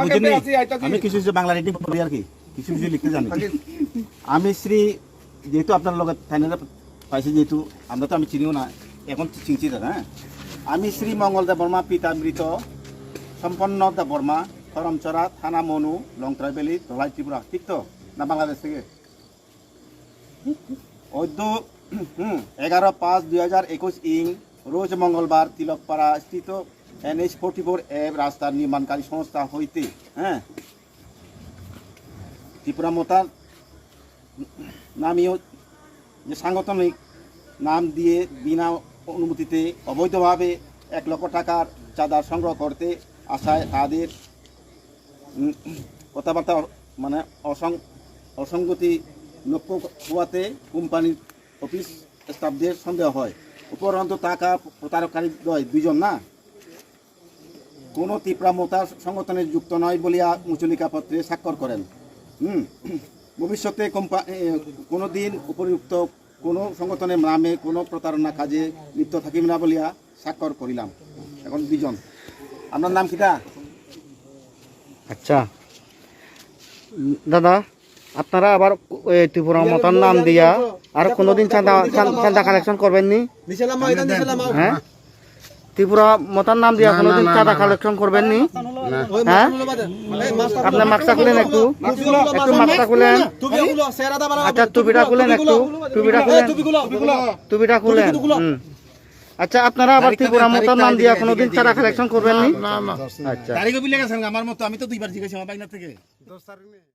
বুঝেননি? আমি কিছু কিছু বাংলা রিডিং করি আর কি, কিছু কিছু লিখতে জানি। আমি শ্রী, যেহেতু আপনার লোক ফাইনালে পাইছি, যেহেতু আমরা তো আমি চিনিও না, এখন চিনছি দাদা। হ্যাঁ, আমি শ্রী মঙ্গল দেব বর্মা, পিতা মৃত সম্পন্ন দেব বর্মা, করমচরা, থানা মনু, লং ট্রাইবেলি, ধলাই, ত্রিপুরা। ঠিক তো না? বাংলাদেশ থেকে। অদ্য 11/5/2021 ইং রোজ মঙ্গলবার তিলকপাড়া স্থিত NH-44 রাস্তার নির্মাণকারী সংস্থা হইতে, হ্যাঁ, ত্রিপুরা মোতার নামীয় যে সাংগঠনিক নাম দিয়ে বিনা অনুমতিতে অবৈধভাবে 1 লক্ষ টাকার চাঁদা সংগ্রহ করতে আসায় তাদের কথাবার্তা মানে অসঙ্গতি লক্ষ্য হওয়াতে কোম্পানির অফিস স্টাফদের সন্দেহ হয়। উপরন্তু টাকা প্রতারককারী দুইজন না কোনো ত্রিপুরা মোতার সংগঠনে যুক্ত নয় বলিয়া মুচলিকা পত্রে স্বাক্ষর করেন। ভবিষ্যতে কোনো দিন উপযুক্ত কোনো সংগঠনের নামে কোনো প্রতারণা কাজে লিপ্ত থাকিব না বলিয়া স্বাক্ষর করিলাম। এখন দুজন। আপনার নাম কিটা? আচ্ছা দাদা, আপনারা আবার ত্রিপুরা মতার নাম দিয়া আর কোনোদিন চাঁদা কালেকশন করবেন নি? হ্যাঁ, ত্রিপুরা মতার নাম দিয়া কোনোদিন চাঁদা কালেকশন করবেন নি? হ্যাঁ, আপনার মাস্কটা খুলেন, একটু মাস্কটা খুলেন। আচ্ছা, টুপিটা খুলেন, একটু টুপিটা খুলেন। আচ্ছা, আপনারা আবার ত্রিপুরা মতার নাম দিয়া কোনোদিন চাঁদা কালেকশন করবেন নি? আচ্ছা, আমার মতো আমি তো 2বার জিজ্ঞাসা আমার বাইনা থেকে।